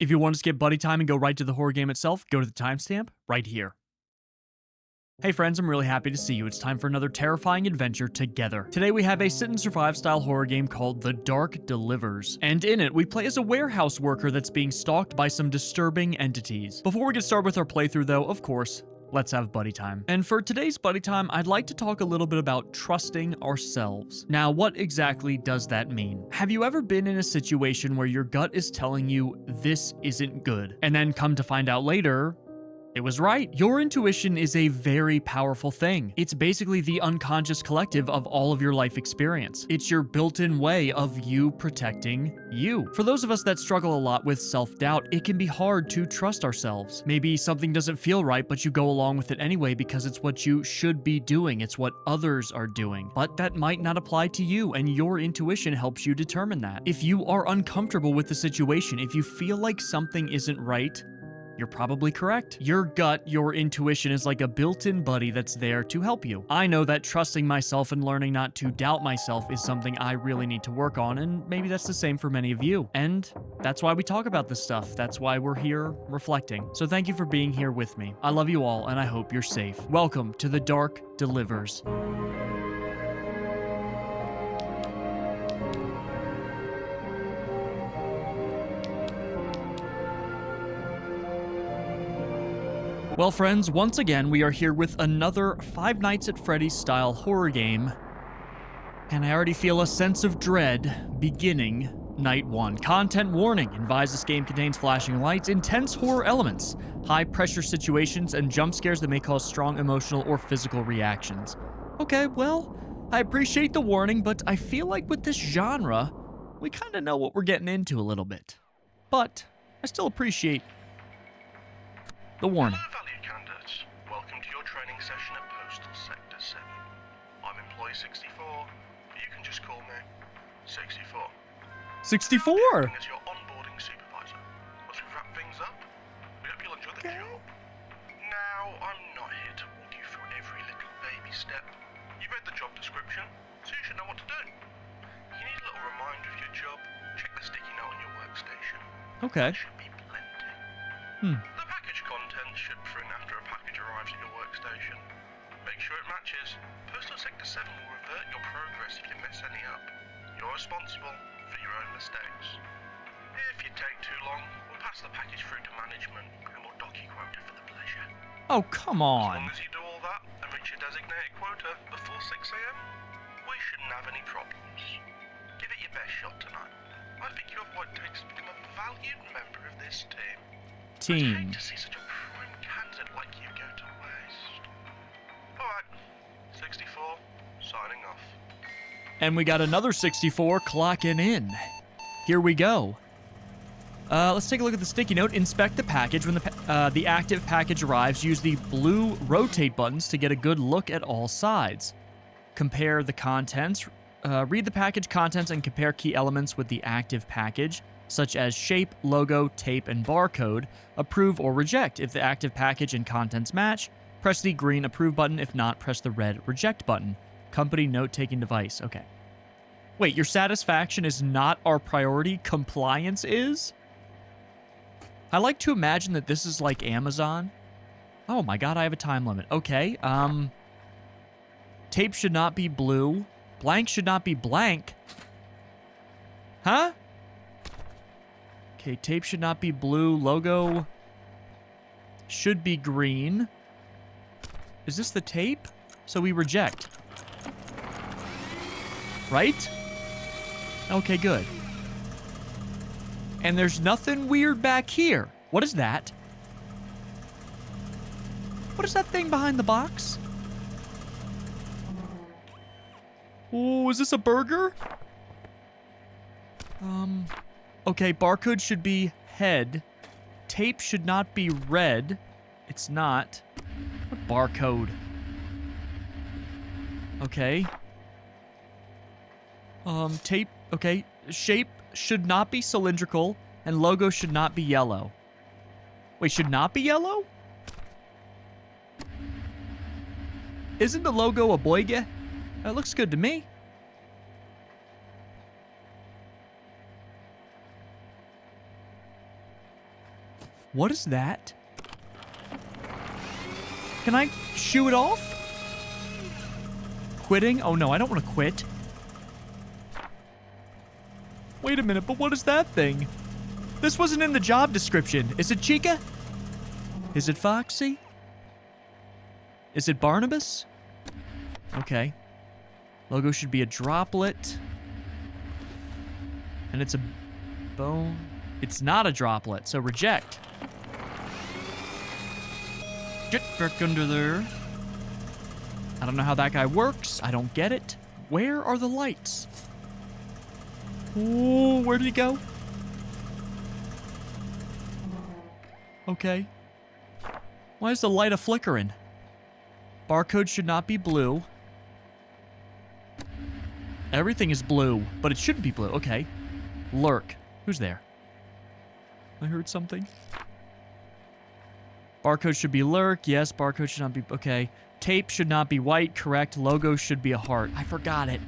If you want to skip buddy time and go right to the horror game itself, go to the timestamp right here. Hey friends, I'm really happy to see you. It's time for another terrifying adventure together. Today we have a sit and survive style horror game called The Dark Delivers. And in it, we play as a warehouse worker that's being stalked by some disturbing entities. Before we get started with our playthrough though, of course, let's have buddy time. And for today's buddy time, I'd like to talk a little bit about trusting ourselves. Now, what exactly does that mean? Have you ever been in a situation where your gut is telling you this isn't good, and then come to find out later, it was right? Your intuition is a very powerful thing. It's basically the unconscious collective of all of your life experience. It's your built-in way of you protecting you. For those of us that struggle a lot with self-doubt, it can be hard to trust ourselves. Maybe something doesn't feel right, but you go along with it anyway because it's what you should be doing. It's what others are doing. But that might not apply to you, and your intuition helps you determine that. If you are uncomfortable with the situation, if you feel like something isn't right, you're probably correct. Your gut, your intuition is like a built-in buddy that's there to help you. I know that trusting myself and learning not to doubt myself is something I really need to work on, and maybe that's the same for many of you. And that's why we talk about this stuff. That's why we're here reflecting. So thank you for being here with me. I love you all, and I hope you're safe. Welcome to The Dark Delivers. Well, friends, once again, we are here with another Five Nights at Freddy's style horror game, and I already feel a sense of dread beginning night one. Content warning: advise this game contains flashing lights, intense horror elements, high-pressure situations, and jump scares that may cause strong emotional or physical reactions. Okay, well, I appreciate the warning, but I feel like with this genre, we kind of know what we're getting into a little bit. But I still appreciate the warning. Hello, valued candidates. Welcome to your training session at Postal Sector 7. I'm employee 64, but you can just call me 64. 64! Acting as your onboarding supervisor. Once we've wrapped things up, we hope you'll enjoy the job. Now, I'm not here to walk you through every little baby step. You read the job description, so you should know what to do. You need a little reminder of your job. Check the sticky note on your workstation. Okay. There should be plenty. The package contents should print after a package arrives at your workstation. Make sure it matches. Postal Sector 7 will revert your progress if you mess any up. You're responsible for your own mistakes. If you take too long, we'll pass the package through to management and we'll dock your quota for the pleasure. Oh, come As on. long as you do all that and reach your designated quota before 6 AM, we shouldn't have any problems. Give it your best shot tonight. I think you have what it takes to become a valued member of this team. I'd hate to see such a prime candidate like you go to waste. Alright, 64, signing off. And we got another 64 clocking in. Here we go. Let's take a look at the sticky note. Inspect the package. When the active package arrives, use the blue rotate buttons to get a good look at all sides. Compare the contents. Read the package contents and compare key elements with the active package, such as shape, logo, tape, and barcode. Approve or reject. If the active package and contents match, press the green approve button. If not, press the red reject button. Company note-taking device. Okay. Wait, your satisfaction is not our priority. Compliance is? I like to imagine that this is like Amazon. Oh my god, I have a time limit. Okay, tape should not be blue. Blank should not be blank. Huh? Okay, tape should not be blue. Logo should be green. Is this the tape? So we reject. Right? Okay, good. And there's nothing weird back here. What is that? What is that thing behind the box? Oh, is this a burger? Okay, barcode should be head. Tape should not be red. It's not. What barcode? Okay. Tape, okay. Shape should not be cylindrical, and logo should not be yellow. Wait, should not be yellow? Isn't the logo a boige? That looks good to me. What is that? Can I shoo it off? Quitting? Oh no, I don't want to quit. Wait a minute, but what is that thing? This wasn't in the job description. Is it Chica? Is it Foxy? Is it Barnabas? Okay. Logo should be a droplet. And it's a bone. It's not a droplet, so reject. Get back under there. I don't know how that guy works. I don't get it. Where are the lights? Oh, where did he go? Okay. Why is the light a flickering? Barcode should not be blue. Everything is blue, but it shouldn't be blue. Okay. Lurk. Who's there? I heard something. Barcode should be lurk. Yes, barcode should not be... Okay. Tape should not be white. Correct. Logo should be a heart. I forgot it.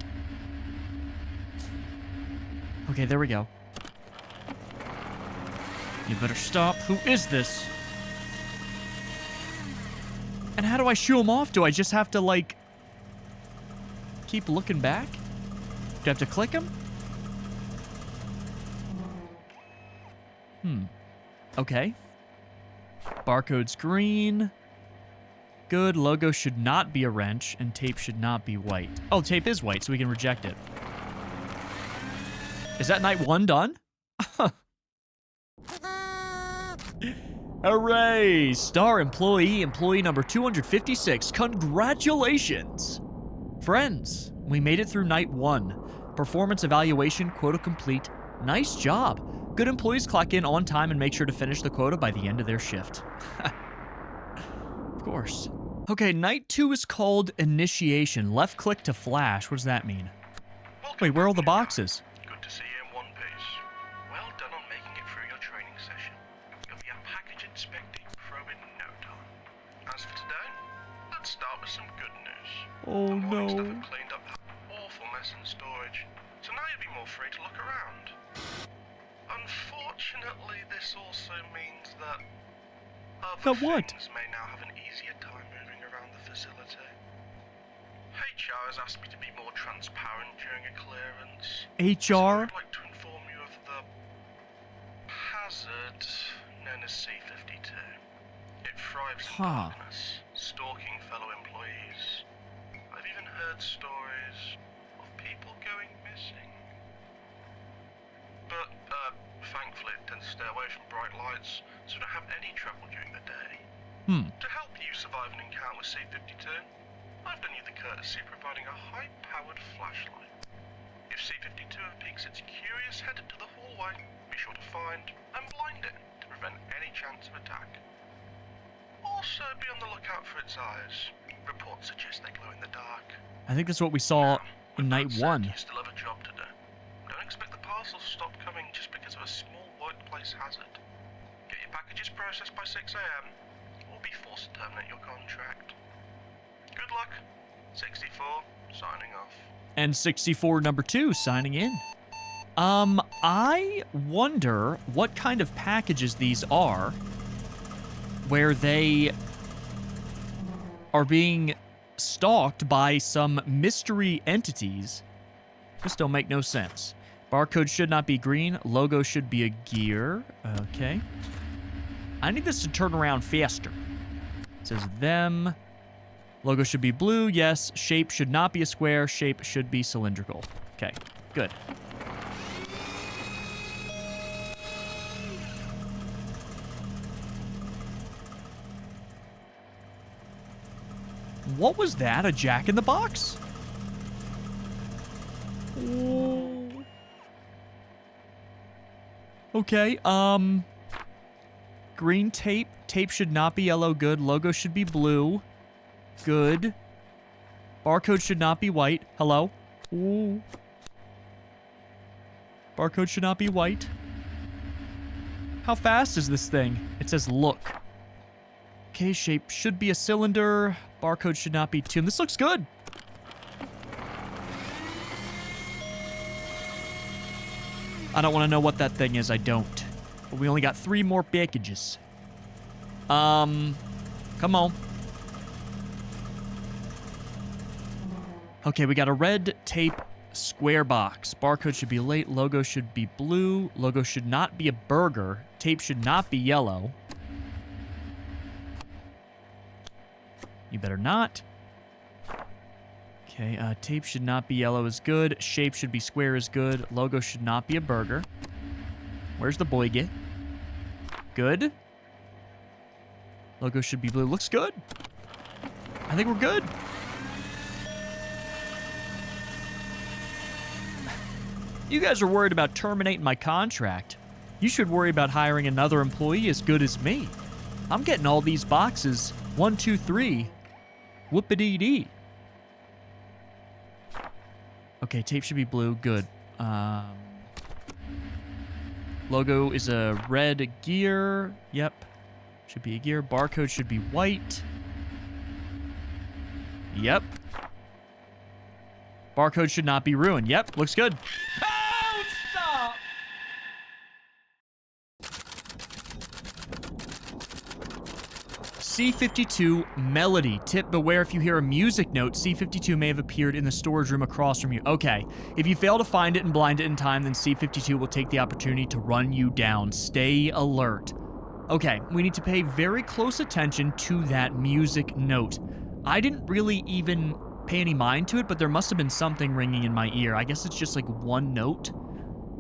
Okay, there we go. You better stop. Who is this? And how do I shoo him off? Do I just have to, like, keep looking back? Do I have to click him? Okay. Barcode's green. Good. Logo should not be a wrench, and tape should not be white. Oh, tape is white, so we can reject it. Is that night 1 done? Hooray! Star employee number 256. Congratulations! Friends, we made it through night 1. Performance evaluation, quota complete. Nice job. Good employees clock in on time and make sure to finish the quota by the end of their shift. Of course. Okay, night 2 is called Initiation. Left click to flash. What does that mean? Wait, where are all the boxes? Good to see you in one piece. Well done on making it through your training session. You'll be a package inspecting pro in no time. As for today, let's start with some good news. Oh the morning staff no. have cleaned up that awful mess in storage, so now you'll be more free to look around. Unfortunately, this also means that other things may now have an easier time moving around the facility. HR has asked me to be more transparent during a clearance. HR? So I'd like to inform you of the hazard known as C-52. It thrives in darkness, stalking fellow employees. I've even heard stories of people going missing. But, thankfully it tends to stay away from bright lights, so don't have any trouble during the day. To help you survive an encounter with C-52, I've done you the courtesy of providing a high-powered flashlight. If C-52 piques its curious head into the hallway, be sure to find and blind it to prevent any chance of attack. Also, be on the lookout for its eyes. Reports suggest they glow in the dark. I think that's what we saw in night 1. You still have a job to do. Don't expect the parcels to stop coming just because of a small workplace hazard. Get your packages processed by 6 AM, or be forced to terminate your contract. Good luck. 64, signing off. And 64 number 2 signing in. I wonder what kind of packages these are where they are being stalked by some mystery entities. This don't make no sense. Barcode should not be green. Logo should be a gear. Okay. I need this to turn around faster. It says them. Logo should be blue. Yes. Shape should not be a square. Shape should be cylindrical. Okay. Good. What was that? A Jack in the Box? Oh. Okay, green tape. Tape should not be yellow. Good. Logo should be blue. Good. Barcode should not be white. Hello? Ooh. Barcode should not be white. How fast is this thing? It says look. Okay, shape should be a cylinder. Barcode should not be tuned. This looks good. I don't want to know what that thing is. I don't. But we only got 3 more packages. Come on. Okay, we got a red tape square box. Barcode should be late. Logo should be blue. Logo should not be a burger. Tape should not be yellow. You better not. Okay, tape should not be yellow is good. Shape should be square is good. Logo should not be a burger. Where's the boyge? Good. Logo should be blue. Looks good. I think we're good. You guys are worried about terminating my contract. You should worry about hiring another employee as good as me. I'm getting all these boxes. 1, 2, 3. Whoop-a-dee-dee. Okay, tape should be blue. Good. Logo is a red gear. Yep. Should be a gear. Barcode should be white. Yep. Barcode should not be ruined. Yep, looks good. Oh, stop! C52 Melody. Tip, beware if you hear a music note. C52 may have appeared in the storage room across from you. Okay, if you fail to find it and blind it in time, then C52 will take the opportunity to run you down. Stay alert. Okay, we need to pay very close attention to that music note. I didn't really even pay any mind to it, but there must have been something ringing in my ear. I guess it's just like one note.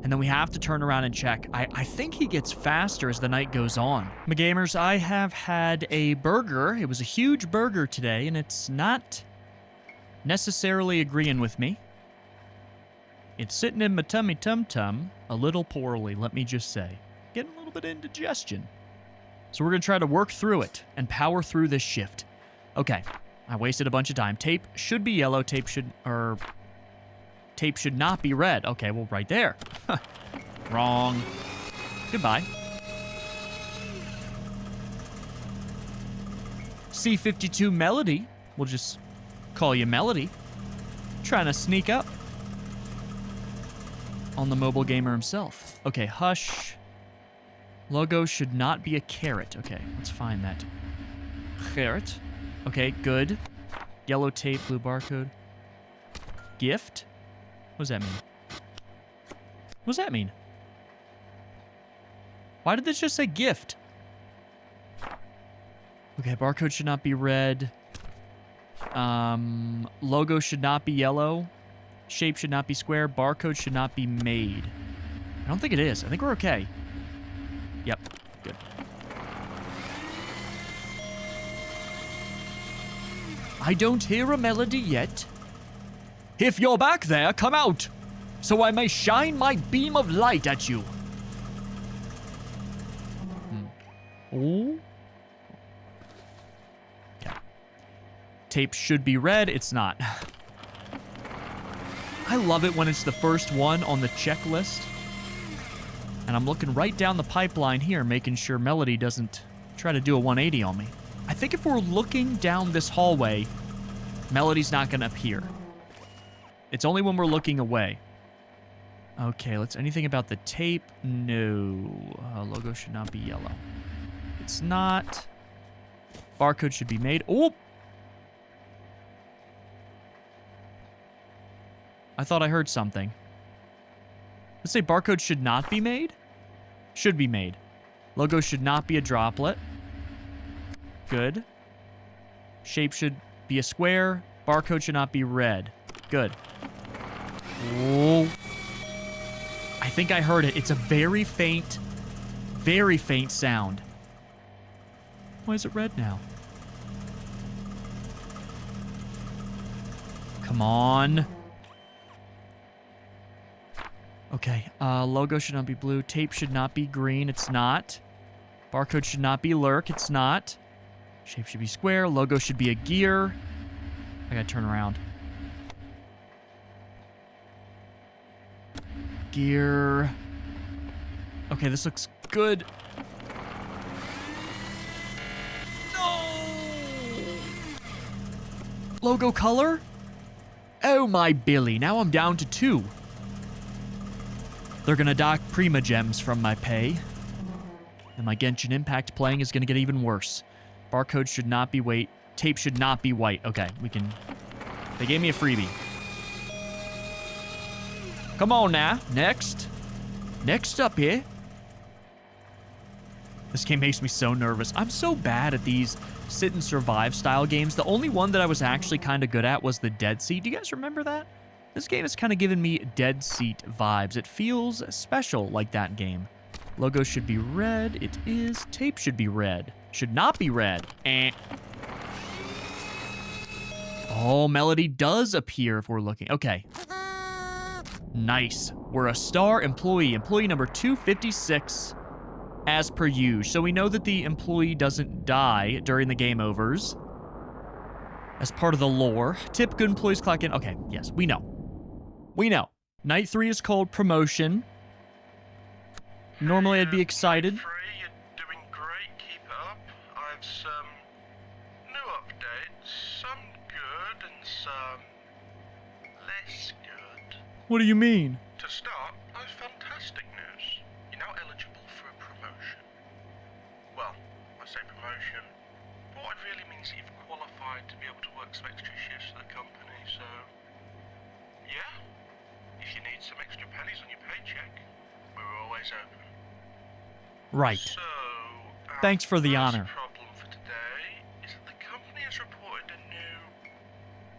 And then we have to turn around and check. I think he gets faster as the night goes on. My gamers, I have had a burger. It was a huge burger today, and it's not necessarily agreeing with me. It's sitting in my tummy tum-tum a little poorly, let me just say. Getting a little bit of indigestion. So we're going to try to work through it and power through this shift. Okay, I wasted a bunch of time. Tape should be yellow. Tape should not be red. Okay, well, right there. Wrong. Goodbye. C52 Melody. We'll just call you Melody. Trying to sneak up on the mobile gamer himself. Okay, hush. Logo should not be a carrot. Okay, let's find that. Carrot. Okay, good. Yellow tape, blue barcode. Gift? What does that mean? What does that mean? Why did this just say gift? Okay, barcode should not be red. Logo should not be yellow. Shape should not be square. Barcode should not be made. I don't think it is. I think we're okay. Yep, good. I don't hear a melody yet. If you're back there, come out, so I may shine my beam of light at you. Oh. Okay. Tape should be red. It's not. I love it when it's the first one on the checklist. And I'm looking right down the pipeline here, making sure Melody doesn't try to do a 180 on me. I think if we're looking down this hallway, Melody's not going to appear. It's only when we're looking away. Okay, let's... Anything about the tape? No. Logo should not be yellow. It's not. Barcode should be made. Oh! I thought I heard something. Let's say barcode should not be made? Should be made. Logo should not be a droplet. Good. Shape should be a square. Barcode should not be red. Good. Oh. I think I heard it. It's a very faint sound. Why is it red now? Come on. Okay, logo should not be blue. Tape should not be green. It's not. Barcode should not be lurk. It's not. Shape should be square. Logo should be a gear. I gotta turn around. Gear. Okay, this looks good. No! Logo color? Oh my Billy, now I'm down to 2. They're gonna dock Prima Gems from my pay. And my Genshin Impact playing is going to get even worse. Barcode should not be white. Tape should not be white. Okay, we can... They gave me a freebie. Come on now. Next. Next up here. This game makes me so nervous. I'm so bad at these sit and survive style games. The only one that I was actually kind of good at was the Dead Seat. Do you guys remember that? This game has kind of given me Dead Seat vibes. It feels special like that game. Logo should be red. It is. Tape should be red. Should not be red. Oh, Melody does appear if we're looking. Okay. Nice. We're a star employee. Employee number 256 as per usual. So we know that the employee doesn't die during the game overs. As part of the lore. Tip, good employees clock in. Okay, yes, we know. We know. Night 3 is called promotion. Normally I'd be excited. You're doing great. Keep it up. I've some new updates. Some good and some less good. What do you mean? To start, I've fantastic news. You're now eligible for a promotion. Well, I say promotion, but what it really means is you've qualified to be able to work some extra shifts for the company, so... Yeah, if you need some extra pennies on your paycheck, we're always open. Right. So, Thanks for the honor. The problem for today is that the company has reported a new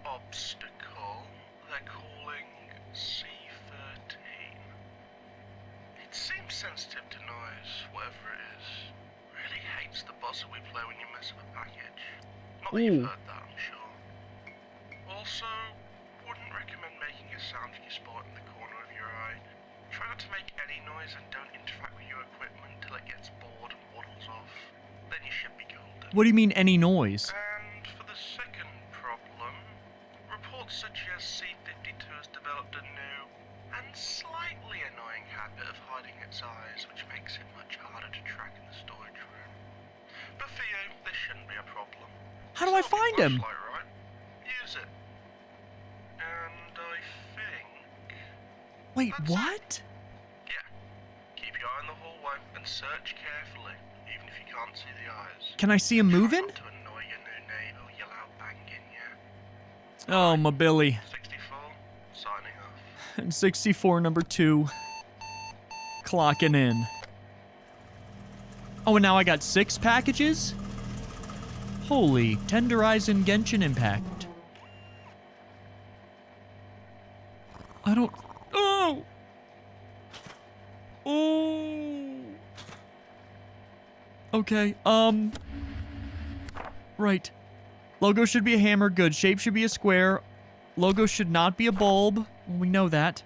obstacle they're calling C13. It seems sensitive to noise, whatever it is. Really hates the buzzer we play when you mess with a package. Not that you've heard that, I'm sure. Also, wouldn't recommend making a sound if you spot in the corner of your eye. Try not to make any noise and don't interact with your equipment till it gets bored and waddles off. Then you should be golden. What do you mean, any noise? And for the second problem, reports suggest C52 has developed a new and slightly annoying habit of hiding its eyes, which makes it much harder to track in the storage room. But for you, this shouldn't be a problem. How do I find him? Right? Use it. And I think... Wait, that's what? it. Yeah. Keep your eye on the hallway and search carefully, even if you can't see the eyes. Can I see him moving? Try not to annoy your new neighbor who'll yell out banging you. Oh, my Billy. 64, signing off. And 64, number 2. Clocking in. Oh, and now I got 6 packages? Holy, tenderizing Genshin Impact. I don't... Oh! Oh! Okay, right. Logo should be a hammer, good. Shape should be a square. Logo should not be a bulb. Well, we know that.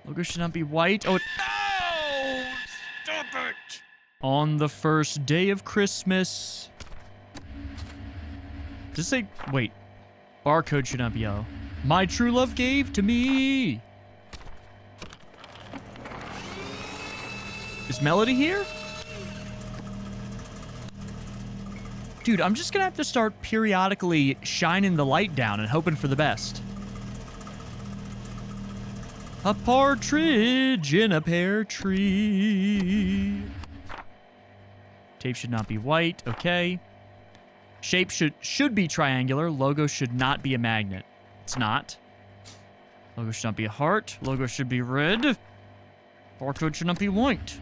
Logo should not be white. Oh, no! Stop it! On the first day of Christmas. Does it say... Wait. Barcode should not be yellow. My true love gave to me. Is Melody here? Dude, I'm just gonna have to start periodically shining the light down and hoping for the best. A partridge in a pear tree. Tape should not be white. Okay. Shape should be triangular. Logo should not be a magnet. It's not. Logo should not be a heart. Logo should be red. Barcode should not be white.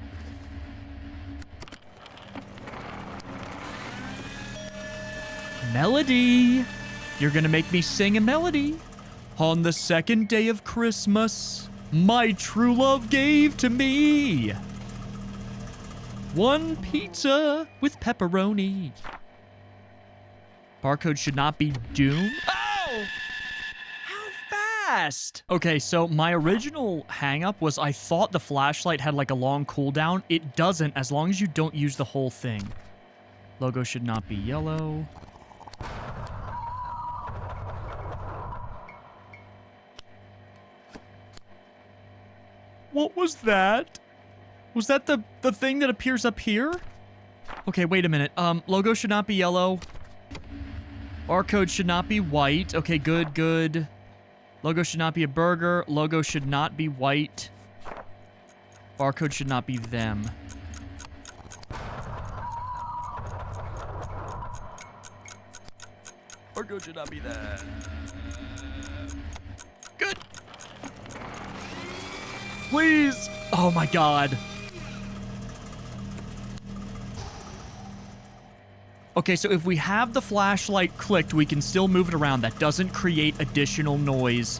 Melody. You're gonna make me sing a melody. On the second day of Christmas, my true love gave to me 1 pizza with pepperoni. Barcode should not be Doom. Oh! How fast? Okay, so my original hang-up was I thought the flashlight had like a long cooldown. It doesn't, as long as you don't use the whole thing. Logo should not be yellow. What was that? Was that the thing that appears up here? Okay, wait a minute. Logo should not be yellow. Barcode should not be white. Okay, good, good. Logo should not be a burger. Logo should not be white. Barcode should not be them. Barcode should not be there. Good. Please. Oh my god. Okay, so if we have the flashlight clicked, we can still move it around. That doesn't create additional noise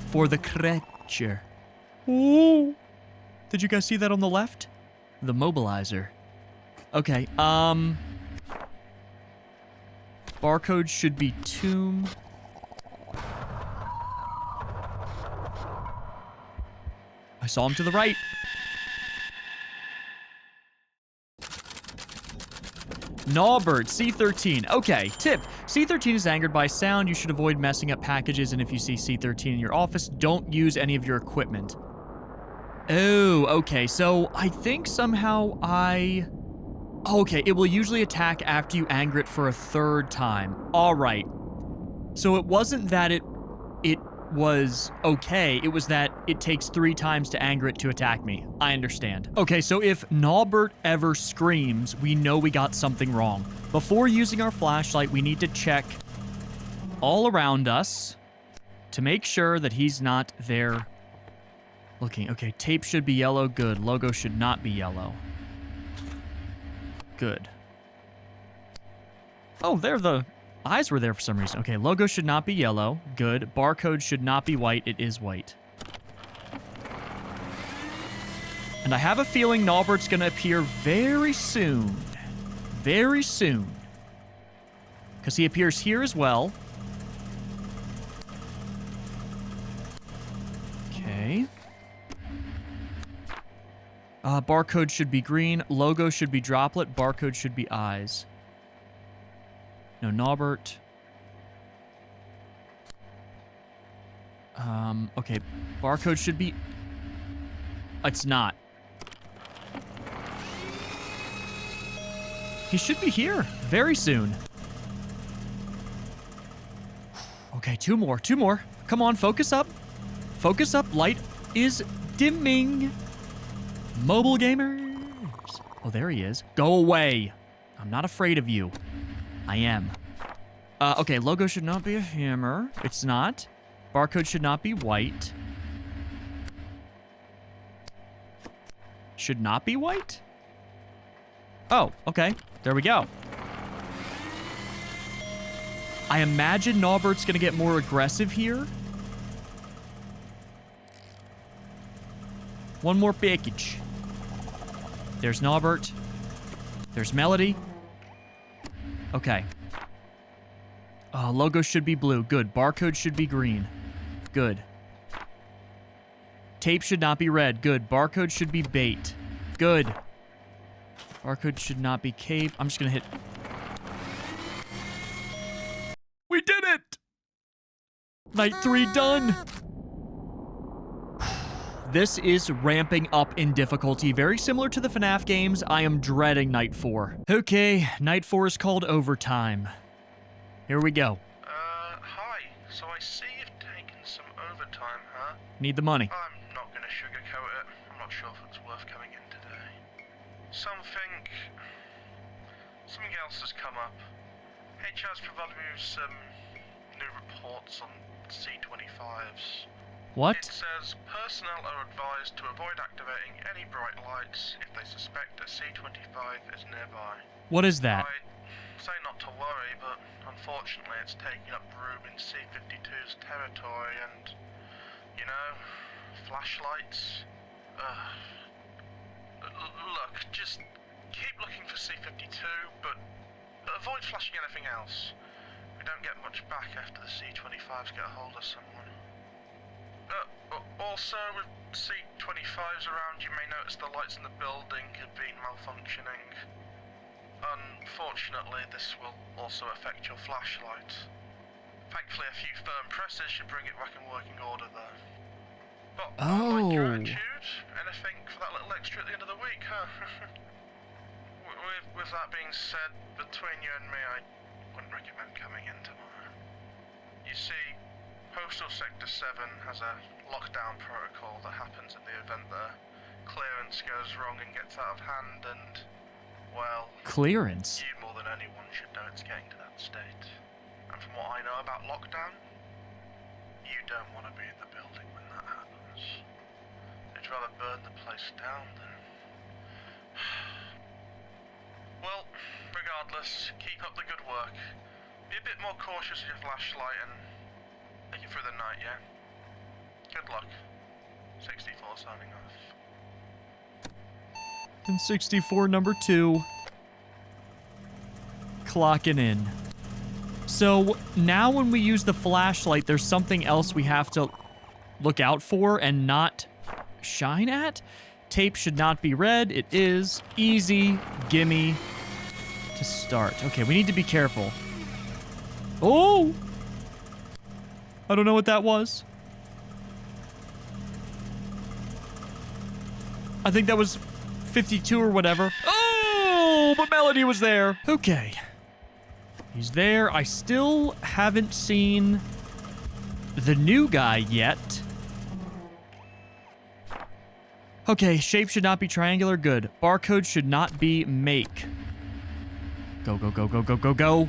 for the creature. Ooh. Did you guys see that on the left? The mobilizer. Okay, barcode should be tomb. I saw him to the right. Gnawbird, C13. Okay, tip. C13 is angered by sound. You should avoid messing up packages, and if you see C13 in your office, don't use any of your equipment. Oh, okay, so I think somehow okay, it will usually attack after you anger it for a third time. All right. So it wasn't that it was okay, it was that it takes 3 times to anger it to attack me. I understand. Okay, so if Gnawbert ever screams, we know we got something wrong. Before using our flashlight, we need to check all around us to make sure that he's not there looking. Okay, tape should be yellow. Good. Logo should not be yellow. Good. Oh, there the eyes were there for some reason. Okay, logo should not be yellow. Good. Barcode should not be white. It is white. And I have a feeling Gnawbert's going to appear very soon. Very soon. Because he appears here as well. Okay. Barcode should be green. Logo should be droplet. Barcode should be eyes. No, Gnawbert. Okay. Barcode should be... It's not. He should be here very soon. Okay, 2 more. 2 more. Come on, focus up. Focus up. Light is dimming. Mobile gamers. Oh, there he is. Go away. I'm not afraid of you. I am. Okay, logo should not be a hammer. It's not. Barcode should not be white. Should not be white? Oh, okay. There we go. I imagine Gnawbert's gonna get more aggressive here. One more package. There's Gnawbert. There's Melody. Okay. Logo should be blue. Good. Barcode should be green. Good. Tape should not be red. Good. Barcode should be bait. Good. Barcode should not be cave. I'm just gonna hit... We did it! Night 3 done! This is ramping up in difficulty, very similar to the FNAF games. I am dreading Night 4. Okay, Night 4 is called Overtime. Here we go. Hi. So I see you've taken some overtime, huh? Need the money. I'm not gonna sugarcoat it. I'm not sure if it's worth coming in today. Something else has come up. HR's provided me with some new reports on C25s. What? It says personnel are advised to avoid activating any bright lights if they suspect a C25 is nearby. What is that? I say not to worry, but unfortunately it's taking up room in C52's territory and, you know, flashlights. Look, just keep looking for C52, but avoid flashing anything else. We don't get much back after the C25s get a hold of someone. Also, with C25s around, you may notice the lights in the building have been malfunctioning. Unfortunately, this will also affect your flashlight. Thankfully, a few firm presses should bring it back in working order, though. But I like your attitude. Anything for that little extra at the end of the week, huh? With that being said, between you and me, I wouldn't recommend coming in tomorrow. You see, Postal Sector 7 has a lockdown protocol that happens in the event that clearance goes wrong and gets out of hand, and, well... Clearance? You more than anyone should know it's getting to that state. And from what I about lockdown? You don't want to be in the building when that happens. They'd rather burn the place down than... Well, regardless, keep up the good work. Be a bit more cautious with your flashlight and make it through the night, yeah? Good luck. 64 signing off. And 64 number 2. Clocking in. So now when we use the flashlight, there's something else we have to look out for and not shine at. Tape should not be read. It is. Easy. Gimme. To start. Okay, we need to be careful. Oh! I don't know what that was. I think that was 52 or whatever. Oh, but Melody was there. Okay. He's there. I still haven't seen the new guy yet. Okay, shape should not be triangular. Good. Barcode should not be make. Go, go, go, go, go, go, go.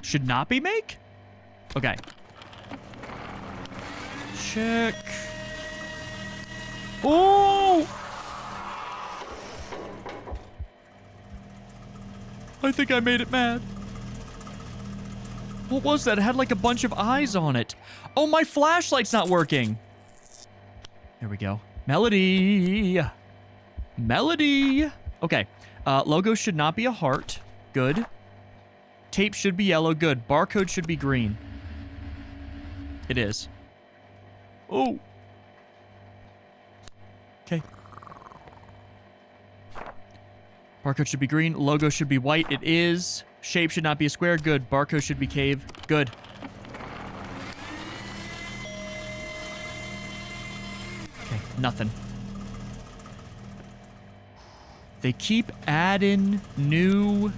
Should not be make? Okay. Check. Oh! I think I made it mad. What was that? It had like a bunch of eyes on it. Oh, my flashlight's not working. There we go. Melody. Melody. Okay. Logo should not be a heart. Good. Tape should be yellow. Good. Barcode should be green. It is. Oh. Okay. Barcode should be green. Logo should be white. It is. Shape should not be a square. Good. Barcode should be cave. Good. Okay, nothing. They keep adding new...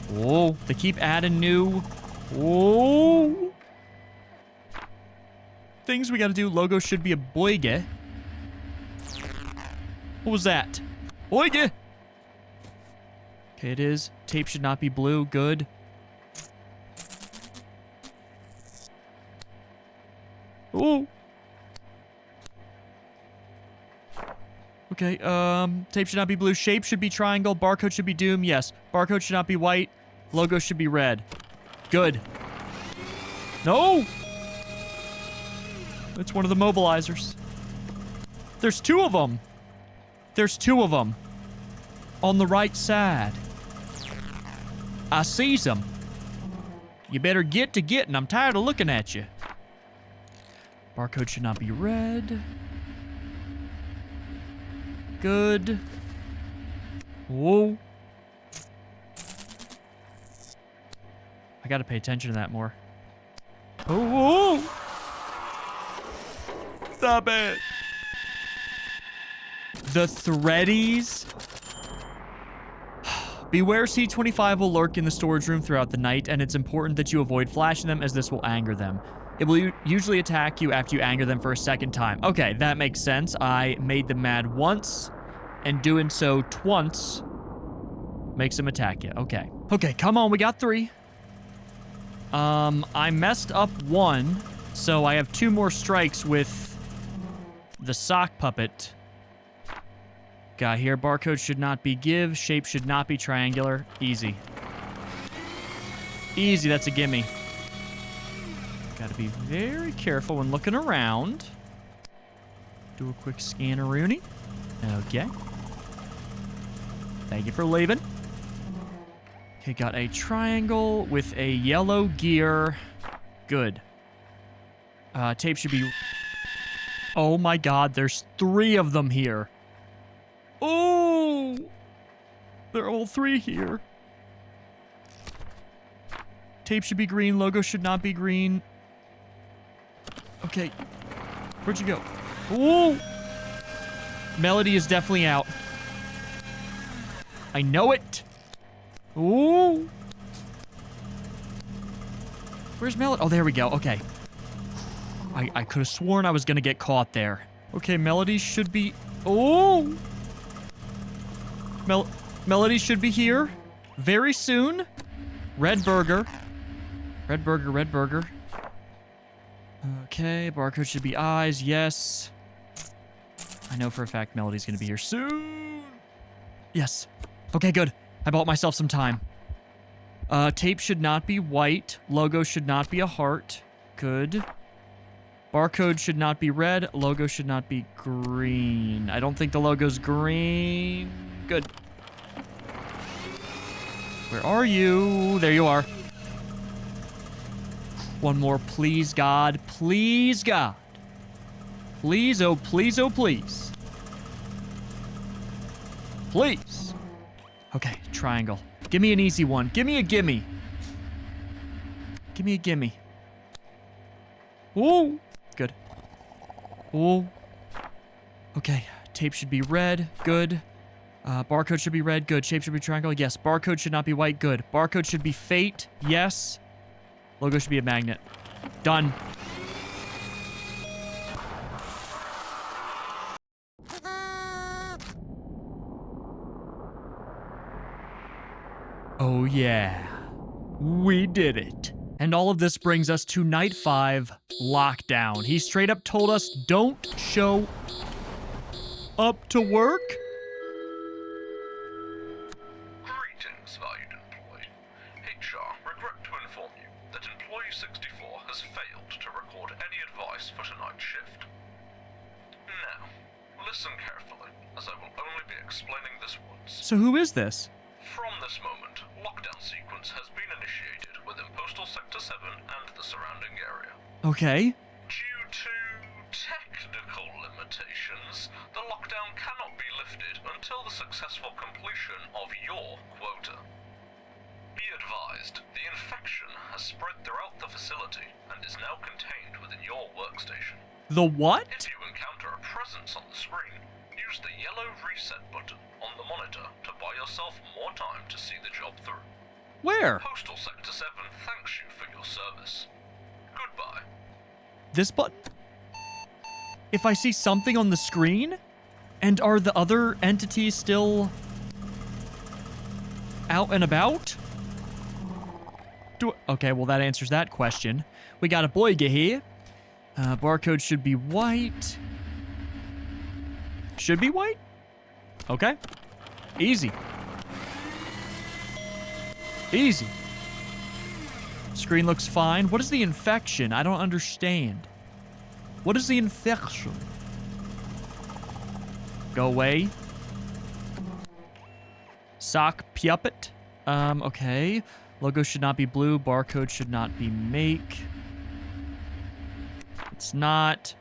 Whoa. They keep adding new... Whoa. Things we gotta do. Logo should be a boige. What was that? Boige! Okay, it is. Tape should not be blue. Good. Ooh. Okay, tape should not be blue. Shape should be triangle. Barcode should be doom. Yes. Barcode should not be white. Logo should be red. Good. No! It's one of the mobilizers. There's 2 of them. There's 2 of them. On the right side. I sees them. You better get to getting. I'm tired of looking at you. Barcode should not be red. Good. Whoa. I gotta pay attention to that more. Oh, whoa. Stop it. The threadies. Beware C25 will lurk in the storage room throughout the night, and it's important that you avoid flashing them as this will anger them. It will usually attack you after you anger them for a second time. Okay, that makes sense. I made them mad once, and doing so twice makes them attack you. Okay. Okay, come on, we got 3. I messed up 1, so I have 2 more strikes with the sock puppet. Got here. Barcode should not be give. Shape should not be triangular. Easy. Easy. That's a gimme. Gotta be very careful when looking around. Do a quick scan-a-rooney. Okay. Thank you for leaving. Okay, got a triangle with a yellow gear. Good. Tape should be... Oh my god, there's 3 of them here. Oh! They're all 3 here. Tape should be green. Logo should not be green. Okay. Where'd you go? Oh! Melody is definitely out. I know it. Oh! Where's Melody? Oh, there we go. Okay. I could have sworn I was going to get caught there. Okay, Melody should be... Oh! Melody should be here very soon. Red burger. Red burger, red burger. Okay, barcode should be eyes. Yes. I know for a fact Melody's gonna be here soon. Yes. Okay, good. I bought myself some time. Tape should not be white. Logo should not be a heart. Good. Barcode should not be red. Logo should not be green. I don't think the logo's green. Good. Where are you? There you are. One more, please, God. Please, God. Please, oh, please, oh, please. Please. Okay, triangle. Give me an easy one. Give me a gimme. Give me a gimme. Whoa. Good. Whoa. Okay, tape should be red. Good. Barcode should be red. Good. Shape should be triangle. Yes. Barcode should not be white. Good. Barcode should be fate. Yes. Logo should be a magnet. Done. Oh yeah. We did it. And all of this brings us to night 5, lockdown. He straight up told us, don't show up to work. Greetings, valued employee. HR regret to inform you that employee 64 has failed to record any advice for tonight's shift. Now, listen carefully, as I will only be explaining this once. So who is this? From this moment, lockdown sequence has been initiated within Postal Sector 7 and the surrounding area. Okay. Due to technical limitations, the lockdown cannot be lifted until the successful completion of your quota. Be advised, the infection has spread throughout the facility and is now contained within your workstation. The what? If you encounter a presence on the screen, use the yellow reset button on the monitor to buy yourself more time to see the job through. Where? Postal Sector 7 thanks you for your service. Goodbye. This button? If I see something on the screen? And are the other entities still out and about? Okay, well that answers that question. We got a boy here. Barcode should be white. Should be white? Okay. Easy. Easy. Screen looks fine. What is the infection? I don't understand. What is the infection? Go away. Sock puppet. Okay. Logo should not be blue. Barcode should not be make. It's not.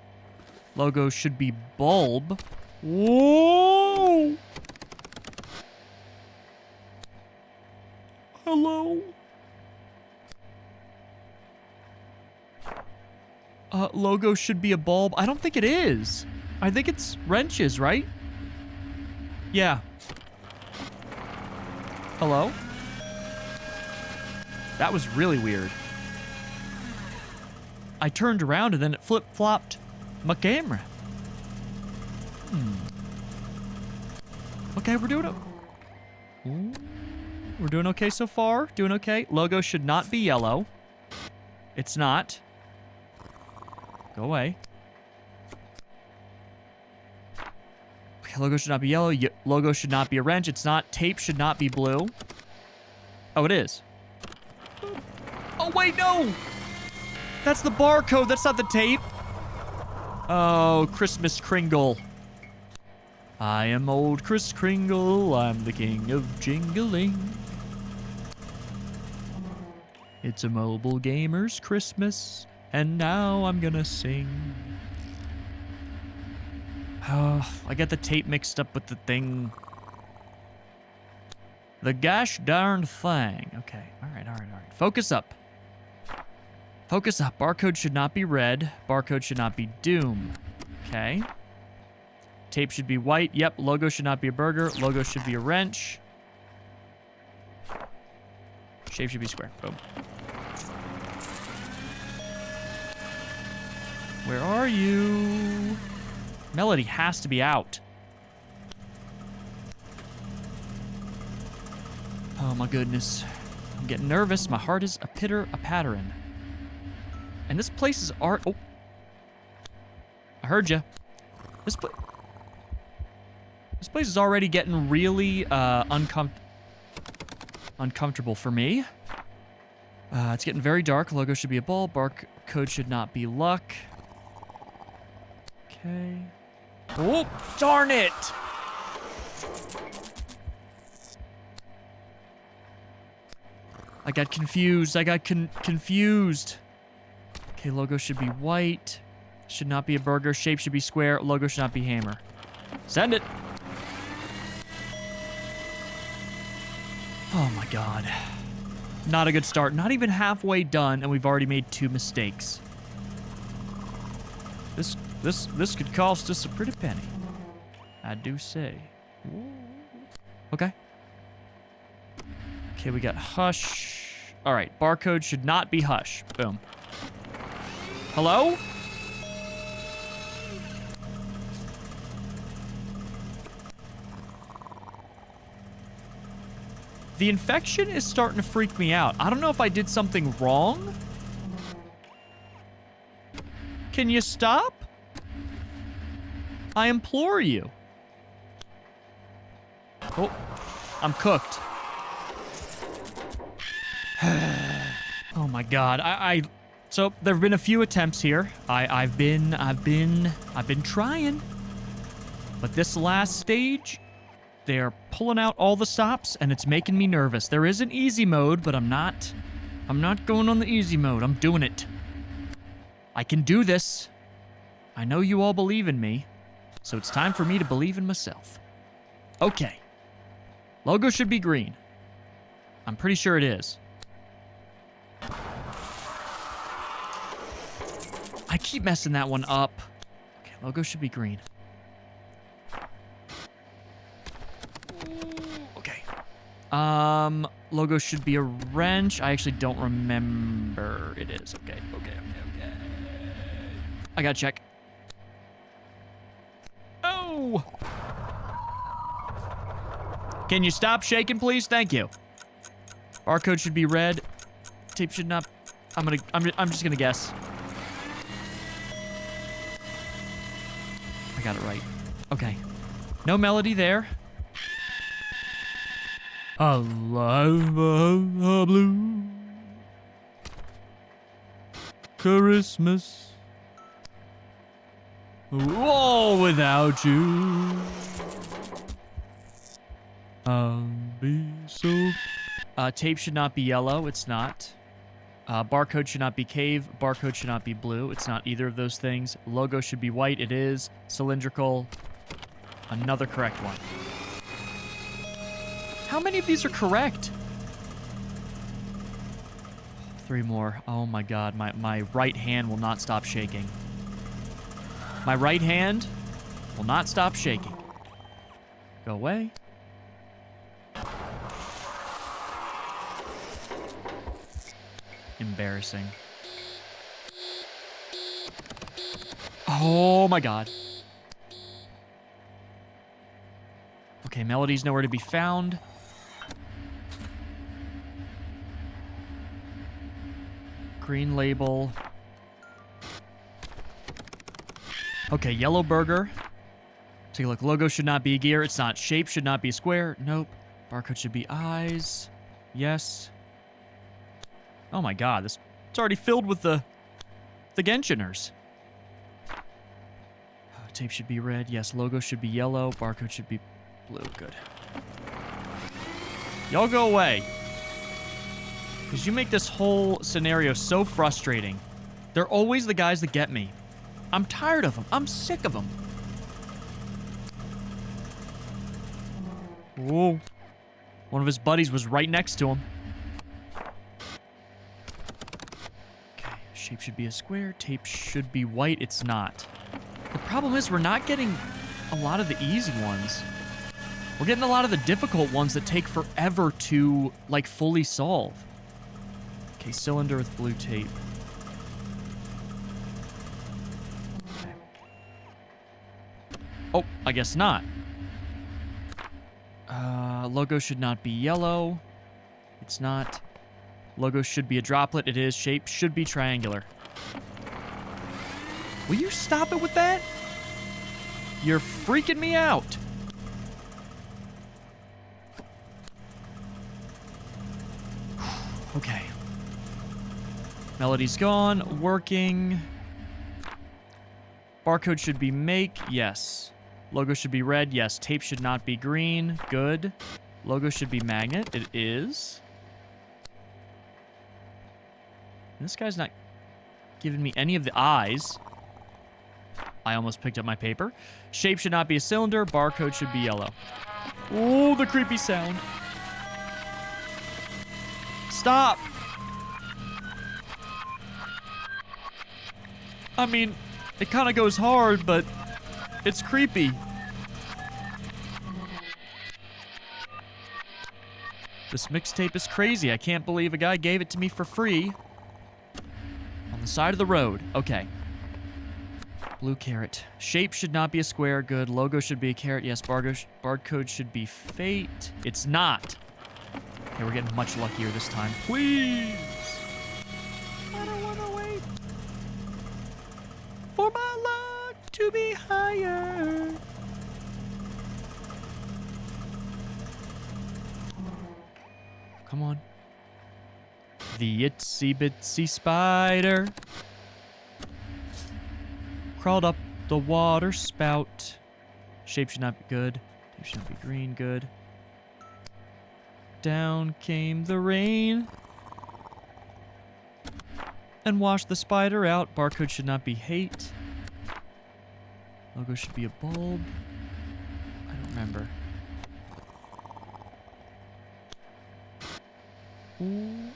Logo should be bulb. Whoa! Hello? Logo should be a bulb. I don't think it is. I think it's wrenches, right? Yeah. Hello? That was really weird. I turned around and then it flip-flopped my camera. Okay, we're doing it. Ooh. We're doing okay so far. Doing okay. Logo should not be yellow. It's not. Go away. Okay, logo should not be yellow. Logo should not be a wrench. It's not. Tape should not be blue. Oh, it is. Oh, wait, no! That's the barcode. That's not the tape. Oh, Christmas Kringle. I am old Kris Kringle. I'm the king of jingling. It's a mobile gamer's Christmas, and now I'm gonna sing. Oh, I got the tape mixed up with the thing. The gosh darn thing. Okay, all right. Focus up. Focus up. Barcode should not be red. Barcode should not be doom. Okay. Tape should be white. Yep. Logo should not be a burger. Logo should be a wrench. Shape should be square. Boom. Where are you? Melody has to be out. Oh my goodness. I'm getting nervous. My heart is a pitter-a-pattering. And this place is art. Oh, I heard you. This place is already getting really uncomfortable for me. It's getting very dark. Logo should be a ball. Barcode should not be luck. Okay. Oh, darn it! I got confused. Confused. Okay, logo should be white. Should not be a burger. Shape should be square. Logo should not be hammer. Send it. Oh my god. Not a good start. Not even halfway done, and we've already made 2 mistakes. This could cost us a pretty penny. I do say. Okay. Okay, we got hush. All right, barcode should not be hush. Boom. Hello? The infection is starting to freak me out. I don't know if I did something wrong. Can you stop? I implore you. Oh, I'm cooked. Oh my god. So there have been a few attempts here. I've been trying. But this last stage, they're pulling out all the stops and it's making me nervous. There is an easy mode, but I'm not going on the easy mode. I'm doing it. I can do this. I know you all believe in me. So it's time for me to believe in myself. Okay. Logo should be green. I'm pretty sure it is. I keep messing that one up. Okay, logo should be green. Okay. Logo should be a wrench. I actually don't remember. It is. Okay. I gotta check. Oh! Can you stop shaking, please? Thank you. Barcode should be red. Tape should not. I'm just gonna guess. I got it right. Okay. No melody there. Alive a blue Christmas. All without you. I'll be so. Tape should not be yellow. It's not. Barcode should not be cave. Barcode should not be blue. It's not either of those things. Logo should be white. It is. Cylindrical. Another correct one. How many of these are correct? 3 more. Oh my god. My right hand will not stop shaking. My right hand will not stop shaking. Go away. Embarrassing. Oh my god. Okay, melody's nowhere to be found. Green label. Okay, yellow burger. Take a look. Logo should not be gear. It's not. Shape should not be square. Nope. Barcode should be eyes. Yes. Oh my god, it's already filled with the Genshiners. Tape should be red. Yes, logo should be yellow. Barcode should be blue. Good. Y'all go away. Because you make this whole scenario so frustrating. They're always the guys that get me. I'm tired of them. I'm sick of them. Whoa. One of his buddies was right next to him. Okay, shape should be a square. Tape should be white. It's not. The problem is we're not getting a lot of the easy ones. We're getting a lot of the difficult ones that take forever to, like, fully solve. Okay, cylinder with blue tape. Okay. Oh, I guess not. Logo should not be yellow. It's not. Logo should be a droplet. It is. Shape should be triangular. Will you stop it with that? You're freaking me out. Okay. Melody's gone. Working. Barcode should be make. Yes. Logo should be red. Yes. Tape should not be green. Good. Logo should be magnet. It is. This guy's not giving me any of the eyes. I almost picked up my paper. Shape should not be a cylinder. Barcode should be yellow. Oh, the creepy sound. Stop. I mean, it kind of goes hard, but it's creepy. This mixtape is crazy. I can't believe a guy gave it to me for free. On the side of the road. Okay. Blue carrot. Shape should not be a square. Good. Logo should be a carrot. Yes. Barcode should be fate. It's not. Okay, we're getting much luckier this time. Please. I don't want to wait for my luck to be higher. Come on. The itsy bitsy spider crawled up the water spout. Shape should not be good. Tape should not be green. Good. Down came the rain and washed the spider out. Barcode should not be hate. Logo should be a bulb. I don't remember. Ooh.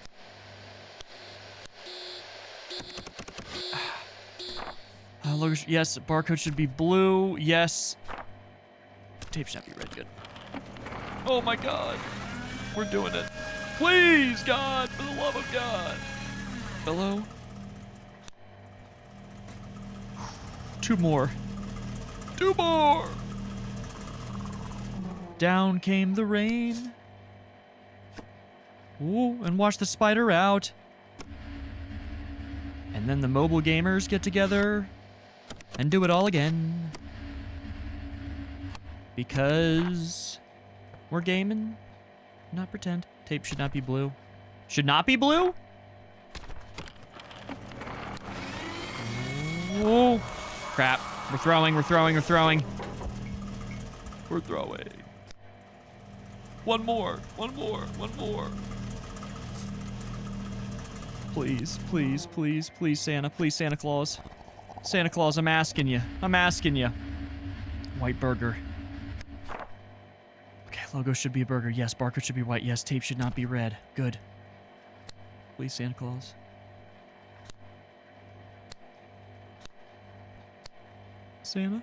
Logo yes, barcode should be blue. Yes. Tape should not be red. Good. Oh my god. We're doing it. Please, God, for the love of God. Hello? 2 more. 2 more. Down came the rain. Ooh, and wash the spider out. And then the mobile gamers get together and do it all again. Because we're gaming, not pretend. Tape should not be blue. Should not be blue? Oh, crap. We're throwing. We're throwing. One more. Please, Santa. Please, Santa Claus. Santa Claus, I'm asking you. White burger. Okay, logo should be a burger. Yes, barcode should be white. Yes, tape should not be red. Good. Please, Santa Claus. Santa?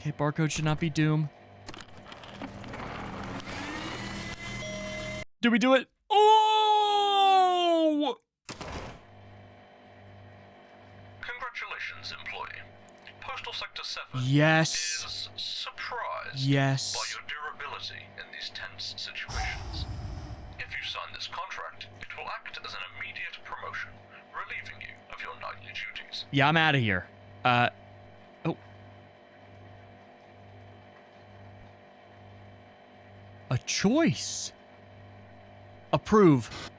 Okay, barcode should not be doom. Did we do it? Oh! Congratulations, employee. Postal Sector 7 yes. is surprised yes. by your durability in these tense situations. If you sign this contract, it will act as an immediate promotion, relieving you of your nightly duties. Yeah, I'm out of here. Oh. A choice. Approve.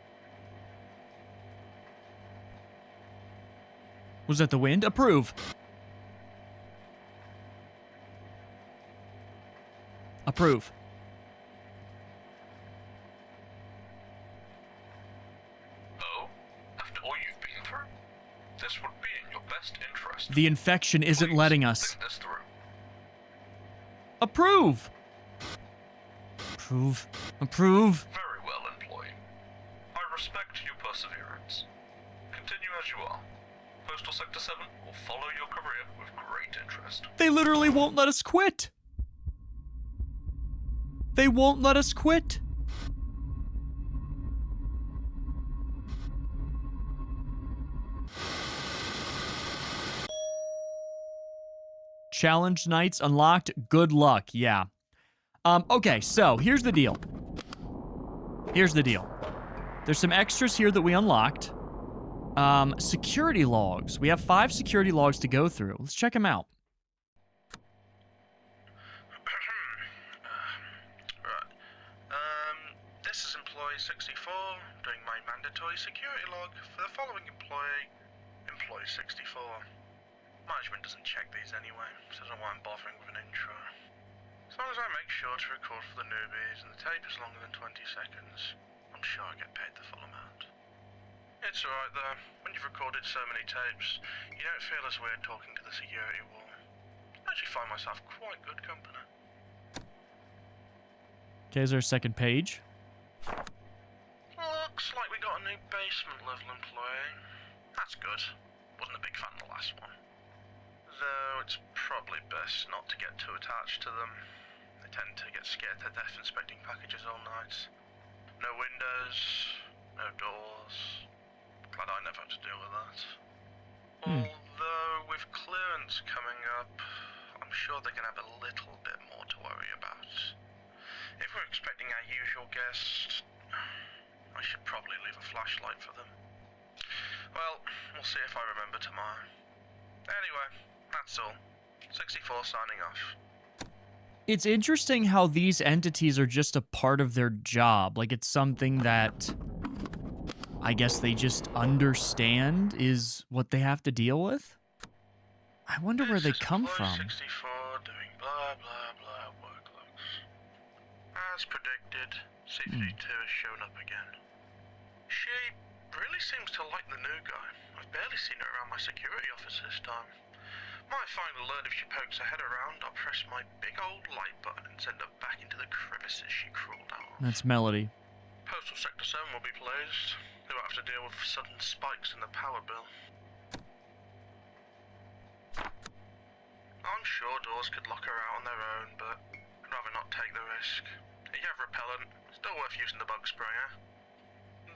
Was that the wind? Approve. Approve. Oh? After all you've been through? This would be in your best interest. The infection isn't Please letting us. think this through. Approve. Approve. Very well, employee. I respect your perseverance. Continue as you are. Postal Sector 7 will follow your career with great interest. They literally won't let us quit. Challenge nights unlocked. Good luck. Yeah. Okay, so here's the deal. There's some extras here that we unlocked. Security logs. We have 5 security logs to go through. Let's check them out. Right. This is employee 64 doing my mandatory security log for the following employee, employee 64. Management doesn't check these anyway, so I don't know why I'm bothering with an intro. As long as I make sure to record for the newbies and the tape is longer than 20 seconds, I'm sure I get paid the full amount. It's alright though, when you've recorded so many tapes, you don't feel as weird talking to the security wall. I actually find myself quite good company. Okay, is there a second page? Looks like we got a new basement level employee. That's good. Wasn't a big fan of the last one. Though it's probably best not to get too attached to them. They tend to get scared to death inspecting packages all night. No windows, no doors. Glad I never have to deal with that. Although with clearance coming up, I'm sure they're going to have a little bit more to worry about. If we're expecting our usual guests, I should probably leave a flashlight for them. Well, we'll see if I remember tomorrow. Anyway, that's all. 64 signing off. It's interesting how these entities are just a part of their job. Like, it's something that I guess they just understand is what they have to deal with. I wonder where they come from. 64 doing blah blah blah work logs. As predicted, C52 has shown up again. She really seems to like the new guy. I've barely seen her around my security office this time. Might find alert if she pokes her head around, I'll press my big old light button and send her back into the crevices she crawled out of. That's Melody. Postal Sector 7 will be placed. They won't have to deal with sudden spikes in the power bill. I'm sure doors could lock her out on their own, but I'd rather not take the risk. If you have repellent, still worth using the bug sprayer.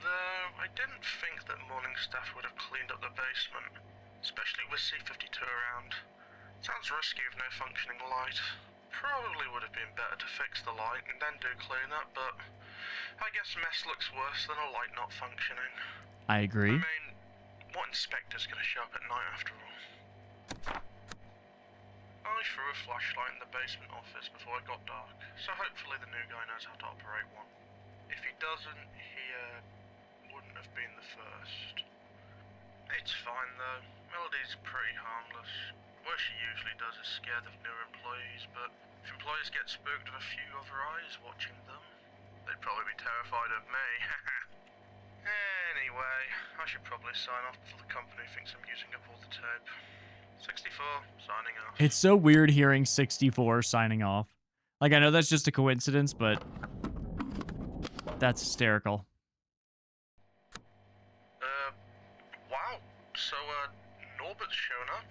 Though, I didn't think that morning staff would have cleaned up the basement, especially with C52 around. Sounds risky with no functioning light. Probably would have been better to fix the light and then do clean up, but I guess mess looks worse than a light not functioning. I agree. I mean, what inspector's gonna show up at night after all? I threw a flashlight in the basement office before it got dark, so hopefully the new guy knows how to operate one. If he doesn't, he wouldn't have been the first. It's fine though, Melody's pretty harmless. What she usually does is scare the newer employees, but if employees get spooked with a few other eyes watching them, they'd probably be terrified of me. Anyway, I should probably sign off before the company thinks I'm using up all the tape. 64, signing off. It's so weird hearing 64 signing off. Like, I know that's just a coincidence, but that's hysterical. Wow. So, Norbert's shown up?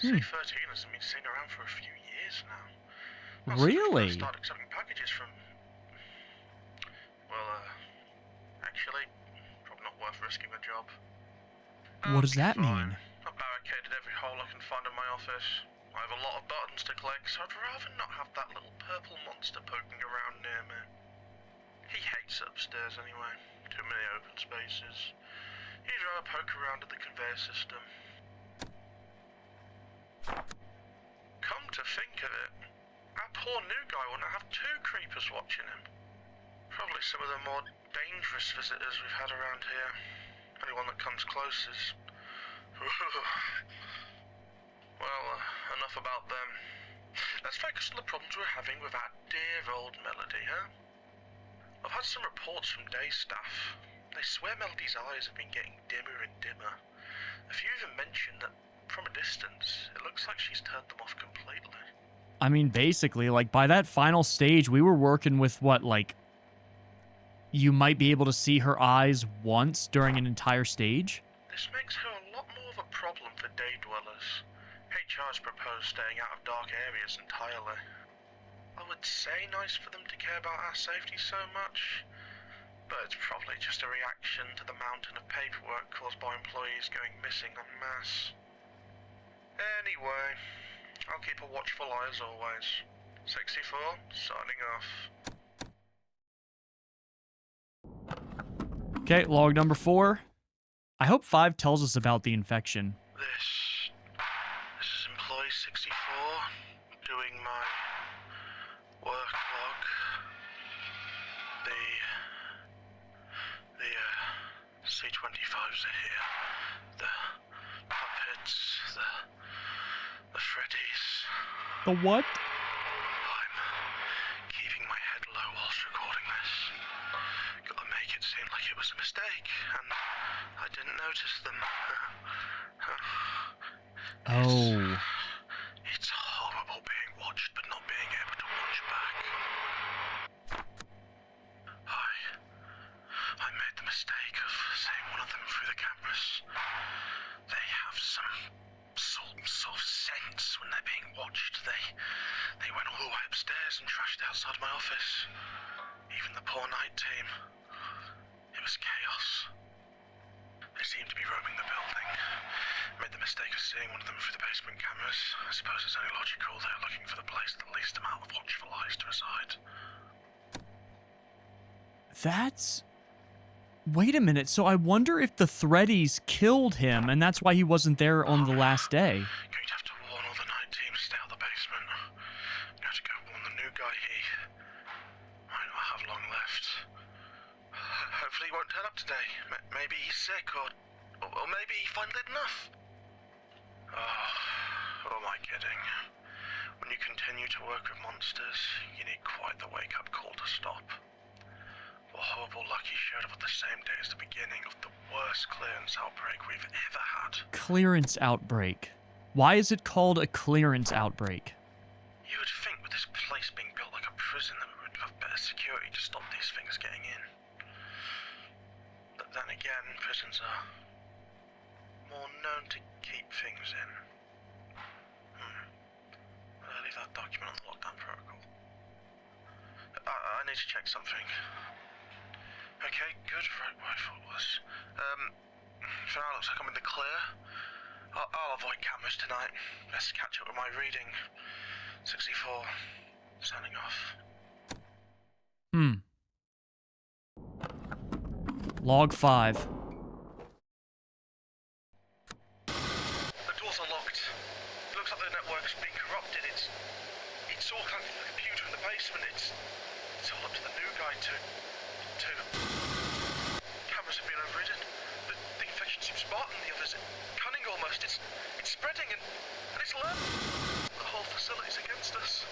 C13 hasn't been seen around for a few years now. Really? Start accepting packages from... Well, actually, probably not worth risking the job. What does that Fine. mean? I've barricaded every hole I can find in my office. I have a lot of buttons to click, so I'd rather not have that little purple monster poking around near me. He hates upstairs anyway. Too many open spaces. He'd rather poke around at the conveyor system. Come to think of it, our poor new guy wouldn't have 2 creepers watching him. Probably some of the more dangerous visitors we've had around here. Anyone that comes close is... Well, enough about them. Let's focus on the problems we're having with our dear old Melody, huh? I've had some reports from day staff. They swear Melody's eyes have been getting dimmer and dimmer. A few even mentioned that from a distance, it looks like she's turned them off completely. I mean, basically, like, by that final stage, we were working with, what, like, you might be able to see her eyes once during an entire stage? This makes her a lot more of a problem for day dwellers. HR's proposed staying out of dark areas entirely. I would say nice for them to care about our safety so much, but it's probably just a reaction to the mountain of paperwork caused by employees going missing en masse. Anyway, I'll keep a watchful eye as always. 64, signing off. Okay, log number 4. I hope 5 tells us about the infection. This is employee 64 doing my work log. The C-25s are here. The puppets, the Freddies. The what? I'm keeping my head low whilst recording this. Gotta make it seem like it was a mistake, and I didn't notice them. Oh. It's horrible being watched but not being able to watch back. I made the mistake of seeing one of them through the cameras. They have some sort of sense when they're being watched. They went all the way upstairs and trashed outside my office. Even the poor night team. It was chaos. They seemed to be roaming the building. Made the mistake of seeing one of them through the basement cameras. I suppose it's only logical they're looking for the place with the least amount of watchful eyes to reside. That's... Wait a minute, so I wonder if the Threadies killed him, and that's why he wasn't there on the last day. Going to have to warn all the night team to stay out of the basement. Going to have to go warn the new guy. He might not have long left. Hopefully he won't turn up today. Maybe he's sick, or maybe he finally had enough. Oh, who am I kidding? When you continue to work with monsters, you need quite the wake-up call to stop. Well, horrible luck he showed up at the same day as the beginning of the worst clearance outbreak we've ever had. Clearance outbreak. Why is it called a clearance outbreak? You would think with this place being built like a prison that we would have better security to stop these things getting in. But then again, prisons are more known to keep things in. I'll leave that document on the lockdown protocol. I need to check something. Okay, good, right where I thought it was. For now, looks like I'm in the clear. I'll avoid cameras tonight. Let's catch up with my reading. 64, signing off. Log 5. The doors are locked. It looks like the network's been corrupted. It's all connected to the computer in the basement. It's all up to the new guy to... Cameras have been overridden. The infection seems smart than the others. Cunning almost. It's spreading and it's learning. The whole facility's against us.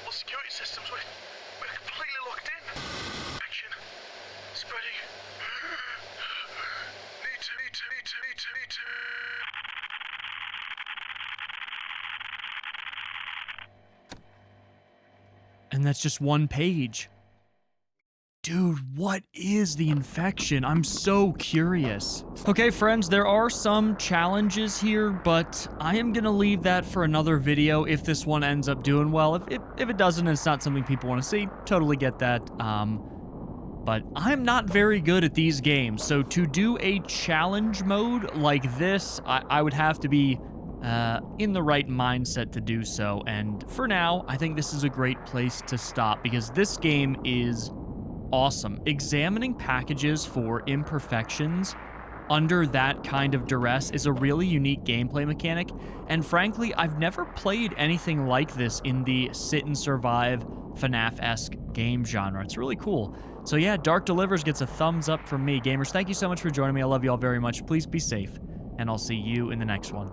All security systems, we're completely locked in. Action. Spreading. Need to. And that's just one page. Dude, what is the infection? I'm so curious. Okay, friends, there are some challenges here, but I am gonna leave that for another video if this one ends up doing well. If it doesn't, it's not something people want to see. Totally get that. But I'm not very good at these games, so to do a challenge mode like this, I would have to be in the right mindset to do so. And for now, I think this is a great place to stop because this game is awesome. Examining packages for imperfections under that kind of duress is a really unique gameplay mechanic, and frankly, I've never played anything like this in the sit and survive FNAF-esque game genre. It's really cool. So yeah, Dark Delivers gets a thumbs up from me. Gamers, thank you so much for joining me. I love you all very much. Please be safe, and I'll see you in the next one.